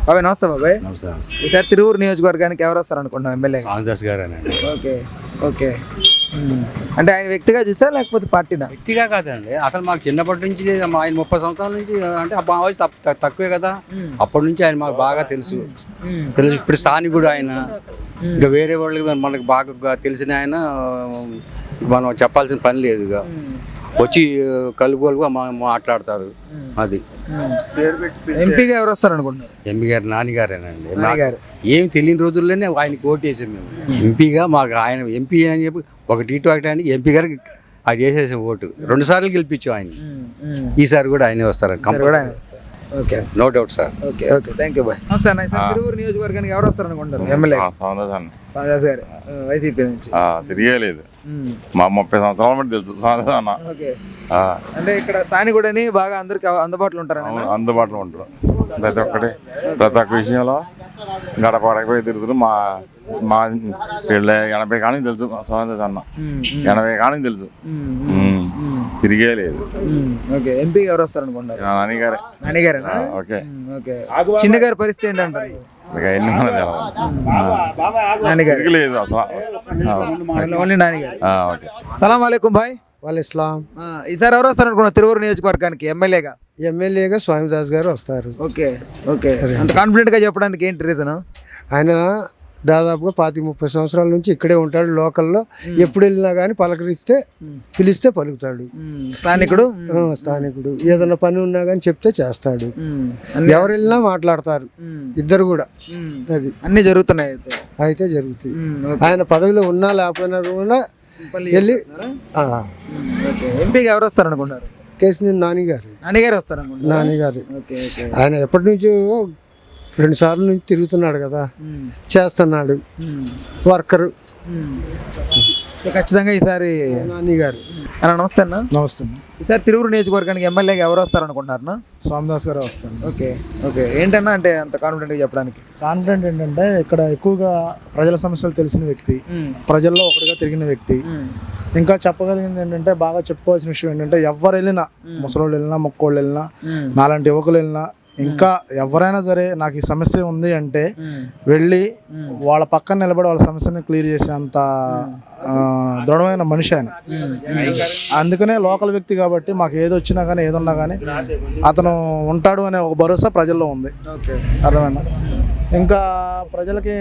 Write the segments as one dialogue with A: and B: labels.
A: బాబాయ్ నమస్తే బాబాయ్.
B: నమస్కారం.
A: ఈసారి తిరువురు నియోజకవర్గానికి ఎవరు వస్తారు అనుకుంటున్నాం ఎమ్మెల్యే?
B: రామదాస్ గారేనండి.
A: Okay okay. అంటే ఆయన వ్యక్తిగా చూసా లేకపోతే పార్టీనా?
B: వ్యక్తిగా కాదండి, అసలు మాకు చిన్నప్పటి నుంచి ఆయన 30 సంవత్సరాల నుంచి అంటే మా వయసు తక్కువే కదా, అప్పటి నుంచి ఆయన మాకు బాగా తెలుసు. ఇప్పుడు స్థానికుడు ఆయన, ఇంకా వేరే వాళ్ళకి మనకు బాగా తెలిసిన ఆయన, మనం చెప్పాల్సిన పని లేదు. ఇక వచ్చి కలుపుకోలుగా మాట్లాడతారు. అది
A: ఎంపీగా ఎవరు వస్తారు అనుకుంటున్నారు?
B: ఎంపీ గారు నాన్నగారేనండి. ఏం తెలియని రోజుల్లోనే ఆయనకి ఓటు వేసాం మేము. ఎంపీగా మాకు ఆయన ఎంపీ అని చెప్పి ఒకటి ఇటు ఒకటానికి ఎంపీ గారికి అది చేసేసాం ఓటు. 2 సార్లు గెలిపించాం ఆయన. ఈసారి కూడా ఆయనే వస్తారు.
A: Okay,
B: no doubt sir.
A: Okay okay, thank you bye. నమస్తే అన్న. ఈసారి తిరువురు నియోజకవర్గానికి ఎవరు వస్తారు అనుకుంటారు ఎమ్మెల్యే? రామదాస్ గారు, వైసీపీ నుంచి.
C: తిరిగేలేదు, మా 30 సంవత్సరాల బట్టి తెలుసు అన్న.
A: ఓకే, అంటే ఇక్కడ స్థానికుడని బాగా అందరికి అందుబాటులో ఉంటారు.
C: అందుబాటులో ఉంటారు ప్రతి ఒక్క విషయంలో. గడప గడపై తిరుగుతారు. మా పెళ్ళ 80 కానీ తెలుసు సోమదాస్ అన్న, 80 కానీ తెలుసు. తిరిగే లేదు.
A: ఓకే, ఎంపీ ఎవరు వస్తారు అనుకుంటారు?
C: నాన్నగారే.
A: నాన్నగారేనా? Okay okay. చిన్న గారి పరిస్థితి ఏంటంటారు?
C: లేదు అసలు.
A: ఓన్లీ నాన్నగారు. సలాం వాలేకుం భాయ్.
D: వాళ్ళిస్లాం.
A: ఈసారి ఎవరు వస్తారు అనుకున్నారు తిరువురు నియోజకవర్గానికి ఎమ్మెల్యేగా?
D: స్వామిదాస్ గారు వస్తారు.
A: Okay okay. అంత కాన్ఫిడెంట్గా చెప్పడానికి ఏంటి రీజన్?
D: ఆయన దాదాపుగా 25-30 సంవత్సరాల నుంచి ఇక్కడే ఉంటాడు. లోకల్లో ఎప్పుడు వెళ్ళినా కానీ పిలిస్తే పలుకుతాడు. స్థానికుడు ఏదైనా పని ఉన్నా కానీ చెప్తే చేస్తాడు. ఎవరు వెళ్ళినా మాట్లాడతారు ఇద్దరు కూడా. అది
A: అన్ని జరుగుతున్నాయి
D: అయితే జరుగుతాయి. ఆయన పదవిలో ఉన్నా లేకపోయినా కూడా వెళ్ళి.
A: ఎంపీగా ఎవరు వస్తారు అనుకుంటారు?
D: కేసీఆర్ నాన్నగారు
A: వస్తారు.
D: నాన్నగారు ఆయన ఎప్పటి నుంచో 2 సార్లు నుంచి తిరుగుతున్నాడు కదా, చేస్తున్నాడు. వర్కరు.
A: ఖచ్చితంగా ఈసారి
D: నాన్నగారు.
A: నమస్తే అన్న.
D: నమస్తే.
A: ఈసారి తిరువురు నియోజకవర్గానికి ఎమ్మెల్యేగా ఎవరు వస్తారు అనుకుంటున్నారు?
D: స్వామిదాస్ గారు వస్తారు.
A: Okay okay. ఏంటన్నా అంటే అంత కాన్ఫిడెంట్గా చెప్పడానికి?
E: కాన్ఫిడెంట్ ఏంటంటే ఇక్కడ ఎక్కువగా ప్రజల సమస్యలు తెలిసిన వ్యక్తి, ప్రజల్లో ఒకటిగా తిరిగిన వ్యక్తి. ఇంకా చెప్పగలిగింది ఏంటంటే, బాగా చెప్పుకోవాల్సిన విషయం ఏంటంటే, ఎవరు వెళ్ళినా, ముసలోళ్ళు వెళ్ళినా, మొక్కోళ్ళు వెళ్ళినా, నాలాంటి యువకులు వెళ్ళినా, ఇంకా ఎవరైనా సరే నాకు ఈ సమస్య ఉంది అంటే వెళ్ళి వాళ్ళ పక్కన నిలబడి వాళ్ళ సమస్యని క్లియర్ చేసే అంత దృఢమైన మనిషి ఆయన. అందుకనే లోకల్ వ్యక్తి కాబట్టి మాకు ఏది వచ్చినా కానీ ఏదున్నా కానీ అతను ఉంటాడు అనే ఒక భరోసా ప్రజల్లో ఉంది. అర్థమైనా? ఇంకా ప్రజలకి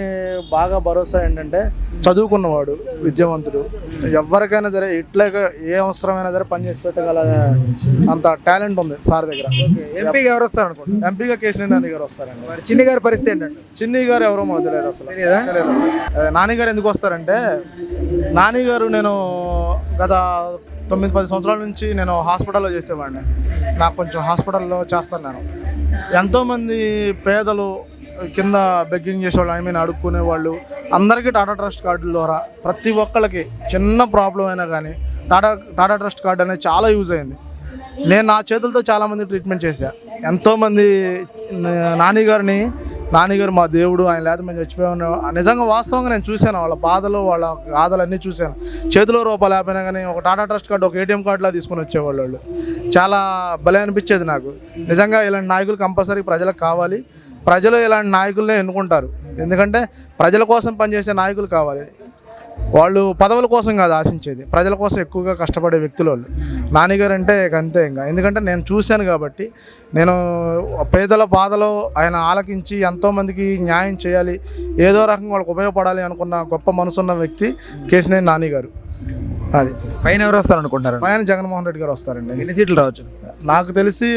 E: బాగా భరోసా ఏంటంటే, చదువుకున్నవాడు, విద్యావంతుడు, ఎవరికైనా సరే ఇట్లాగా ఏ అవసరమైనా సరే పనిచేసి పెట్టగల అంత టాలెంట్ ఉంది సార్ దగ్గర.
A: ఎంపీగా ఎవరు వస్తారు అనుకుంటున్నారు?
E: ఎంపీగా కేసీఆర్ నాని గారు వస్తారండి.
A: చిన్ని గారి పరిస్థితి ఏంటంటే?
E: చిన్ని గారు ఎవరో మాకు తెలియదు అసలు. నాని గారు ఎందుకు వస్తారంటే, నాని గారు నేను గత 9-10 సంవత్సరాల నుంచి నేను హాస్పిటల్లో చేసేవాడిని. నాకు కొంచెం హాస్పిటల్లో చేస్తాను నేను. ఎంతోమంది పేదలు కింద బెగ్గింగ్ చేసేవాళ్ళు, అడుక్కునే వాళ్ళు అందరికీ టాటా ట్రస్ట్ కార్డుల ద్వారా ప్రతి ఒక్కళ్ళకి చిన్న ప్రాబ్లం అయినా కానీ టాటా ట్రస్ట్ కార్డు అనేది చాలా యూజ్ అయింది. నేను నా చేతులతో చాలామంది ట్రీట్మెంట్ చేశాను. ఎంతోమంది నాన్నగారు మా దేవుడు, ఆయన లేదా మేము చచ్చిపోయాను. నిజంగా వాస్తవంగా నేను చూశాను వాళ్ళ బాధలు, వాళ్ళ గాథలన్నీ చూశాను. చేతిలో రూపాయలు లేకపోయినా కానీ ఒక టాటా ట్రస్ట్ కార్డు, ఒక ఏటీఎం కార్డులా తీసుకొని వచ్చేవాళ్ళు వాళ్ళు. చాలా భలే అనిపించేది నాకు. నిజంగా ఇలాంటి నాయకులు కంపల్సరీ ప్రజలకు కావాలి. ప్రజలు ఇలాంటి నాయకులనే ఎన్నుకుంటారు. ఎందుకంటే ప్రజల కోసం పనిచేసే నాయకులు కావాలి. వాళ్ళు పదవుల కోసం కాదు ఆశించేది, ప్రజల కోసం ఎక్కువగా కష్టపడే వ్యక్తులు వాళ్ళు. నాన్నగారు అంటే అంతే. ఇంకా ఎందుకంటే నేను చూశాను కాబట్టి, నేను పేదల బాధలో ఆయన ఆలకించి ఎంతోమందికి న్యాయం చేయాలి, ఏదో రకంగా వాళ్ళకి ఉపయోగపడాలి అనుకున్న గొప్ప మనసున్న వ్యక్తి కేసీఆర్ నాని గారు. అది
A: పైన ఎవరు వస్తారు అనుకుంటారు?
E: పైన జగన్మోహన్ రెడ్డి గారు వస్తారండి.
A: ఎన్ని సీట్లు రావచ్చు?
E: నాకు తెలిసి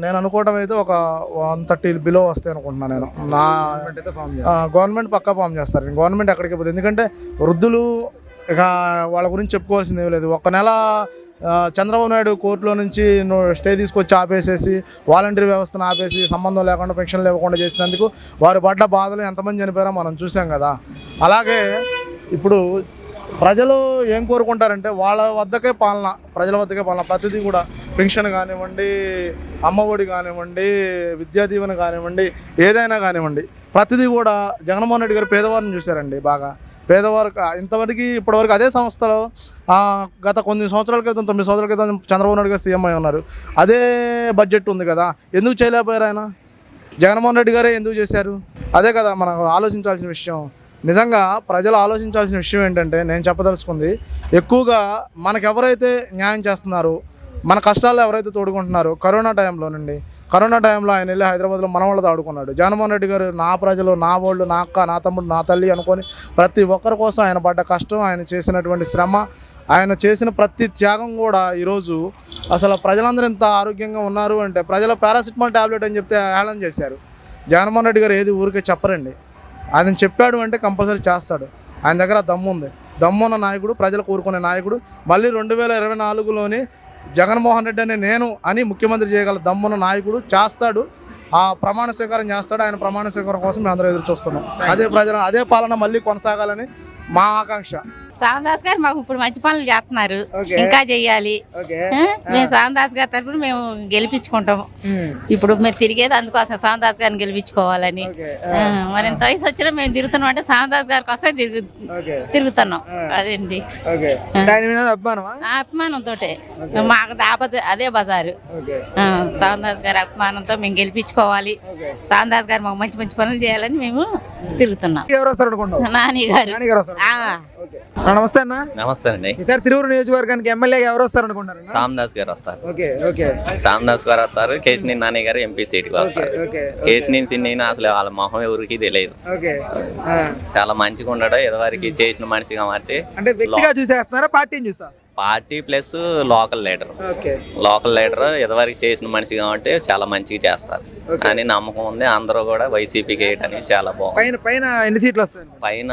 E: నేను అనుకోవడం అయితే ఒక 130 బిలో వస్తాయి అనుకుంటున్నాను నేను. నా గవర్నమెంట్ పక్కా ఫామ్ చేస్తారు. గవర్నమెంట్ ఎక్కడికి పోతుంది. ఎందుకంటే వృద్ధులు ఇక వాళ్ళ గురించి చెప్పుకోవాల్సింది ఏమీ లేదు. ఒక నెల చంద్రబాబు నాయుడు కోర్టులో నుంచి స్టే తీసుకొచ్చి ఆపేసేసి వాలంటీర్ వ్యవస్థను ఆపేసి సంబంధం లేకుండా పెన్షన్లు ఇవ్వకుండా చేసినందుకు వారు పడ్డ బాధలు ఎంతమంది చనిపోయారో మనం చూసాం కదా. అలాగే ఇప్పుడు ప్రజలు ఏం కోరుకుంటారంటే, వాళ్ళ వద్దకే పాలన, ప్రజల వద్దకే పాలన. ప్రతిదీ కూడా పెన్షన్ కానివ్వండి, అమ్మఒడి కానివ్వండి, విద్యా దీవెన కానివ్వండి, ఏదైనా కానివ్వండి, ప్రతిదీ కూడా జగన్మోహన్ రెడ్డి గారు పేదవారిని చూశారండి బాగా. పేదవారు ఇంతవరకు ఇప్పటివరకు అదే సంస్థలో గత కొన్ని సంవత్సరాల క్రితం 9 సంవత్సరాల క్రితం చంద్రబాబు నాయుడు గారు సీఎం అయి ఉన్నారు. అదే బడ్జెట్ ఉంది కదా, ఎందుకు చేయలేకపోయారు ఆయన? జగన్మోహన్ రెడ్డి గారే ఎందుకు చేశారు? అదే కదా మనం ఆలోచించాల్సిన విషయం. నిజంగా ప్రజలు ఆలోచించాల్సిన విషయం ఏంటంటే, నేను చెప్పదలుచుకుంది, ఎక్కువగా మనకు ఎవరైతే న్యాయం చేస్తున్నారో, మన కష్టాల్లో ఎవరైతే తోడుకుంటున్నారో, కరోనా టైంలో ఆయన వెళ్ళి హైదరాబాద్లో మన వాళ్ళతో ఆడుకున్నాడు. జగన్మోహన్ రెడ్డి గారు నా ప్రజలు, నా వాళ్ళు, నా అక్క, నా తమ్ముడు, నా తల్లి అనుకొని ప్రతి ఒక్కరి కోసం ఆయన పడ్డ కష్టం, ఆయన చేసినటువంటి శ్రమ, ఆయన చేసిన ప్రతి త్యాగం కూడా ఈరోజు అసలు ప్రజలందరూ ఇంత ఆరోగ్యంగా ఉన్నారు అంటే ప్రజలు పారాసిటమాల్ ట్యాబ్లెట్ అని చెప్తే హేళన చేశారు. జగన్మోహన్ రెడ్డి గారు ఏది ఊరికే చెప్పరండి. ఆయన చెప్పాడు అంటే కంపల్సరీ చేస్తాడు. ఆయన దగ్గర దమ్మున్న నాయకుడు, ప్రజలు కోరుకునే నాయకుడు. మళ్ళీ 2024లోని జగన్మోహన్ రెడ్డి అని ముఖ్యమంత్రి చేయగల దమ్మున్న నాయకుడు, చేస్తాడు. ఆ ప్రమాణ స్వీకారం చేస్తాడు. ఆయన ప్రమాణ స్వీకారం కోసం మేము అందరూ ఎదురు చూస్తున్నాం. అదే పాలన మళ్ళీ కొనసాగాలని మా ఆకాంక్ష.
F: శ్రావణదాస్ గారు మాకు ఇప్పుడు మంచి పనులు చేస్తున్నారు, ఇంకా చెయ్యాలి. మేము శ్రావణదాస్ గారి తరఫున మేము గెలిపించుకుంటాము. ఇప్పుడు మేము తిరిగేది అందుకోసం, శ్రావణదాస్ గారిని గెలిపించుకోవాలని. మరి ఎంత వయసు వచ్చినా మేము తిరుగుతున్నాం అంటే శ్రావణదాస్ గారి కోసం తిరుగుతున్నాం. అదేంటి అభిమానంతో మాకు అదే బజారు. శ్రావణదాస్ గారి అభిమానంతో మేము గెలిపించుకోవాలి. శ్రావణదాస్ గారు మాకు మంచి మంచి పనులు చేయాలని మేము తిరుగుతున్నాం. నాని గారు.
A: నమస్తే అన్న.
G: నమస్తే అండి.
A: ఈసారి తిరువురు నియోజకవర్గానికి ఎమ్మెల్యేగా ఎవరు వస్తారు అనుకుంటారు?
G: సామ్దాస్ గారు వస్తారు.
A: ఓకే.
G: సామ్దాస్ గారు వస్తారు. కేశినేని నాని గారు ఎంపీ సీట్కి వస్తారు. కేశినేని సిన్ని అసలు వాళ్ళ మొహం ఎవరికి తెలియదు. చాలా మంచిగా ఉన్నాడు. ఎదవారికి చేసిన మనిషిగా మారితే
A: అంటే వ్యక్తిగా చూసేస్తున్నారా, పార్టీని చూసా?
G: పార్టీ ప్లస్ లోకల్ లీడర్ ఎదవారికి చేసిన మనిషి కాబట్టి చాలా మంచిగా చేస్తారు అని నమ్మకం ఉంది. అందరూ కూడా వైసీపీకి వేయటానికి చాలా బాగుంది.
A: పైన ఎన్ని సీట్లు వస్తాయి?
G: పైన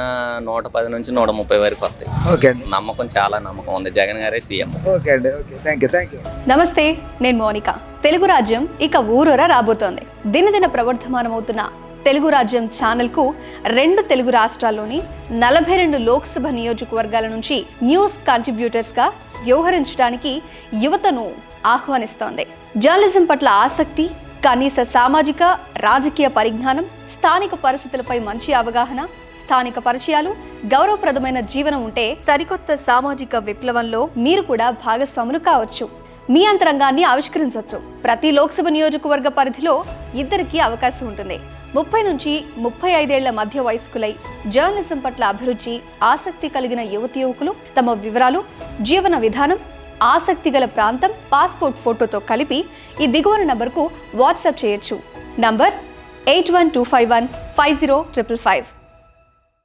G: 110 నుంచి 130 వరకు వస్తాయి. చాలా నమ్మకం ఉంది. జగన్ గారే సీఎం.
H: నమస్తే, నేను మోనిక. తెలుగు రాజ్యం ఇక ఊరూరా రాబోతోంది. దినదిన ప్రవర్ధమానమవుతున్న తెలుగు రాజ్యం ఛానల్కు 2 తెలుగు రాష్ట్రాల్లోని 42 లోక్సభ నియోజకవర్గాల నుంచి న్యూస్ కంట్రిబ్యూటర్స్గా వ్యవహరించడానికి యువతను ఆహ్వానిస్తోంది. జర్నలిజం పట్ల ఆసక్తి, కనీస సామాజిక రాజకీయ పరిజ్ఞానం, స్థానిక పరిస్థితులపై మంచి అవగాహన, స్థానిక పరిచయాలు, గౌరవప్రదమైన జీవనం ఉంటే సరికొత్త సామాజిక విప్లవంలో మీరు కూడా భాగస్వాములు కావచ్చు. మీ అంతరంగాన్ని ఆవిష్కరించవచ్చు. ప్రతి లోక్సభ నియోజకవర్గ పరిధిలో 2కి అవకాశం ఉంటుంది. 30 నుంచి 35 ఏళ్ల మధ్య వయస్కులై జర్నలిజం పట్ల అభిరుచి, ఆసక్తి కలిగిన యువతి యువకులు తమ వివరాలు, జీవన విధానం, ఆసక్తి గల ప్రాంతం, పాస్పోర్ట్ ఫోటోతో కలిపి ఈ దిగువన నంబర్కు వాట్సాప్ చేయొచ్చు. నంబర్ 8125150555.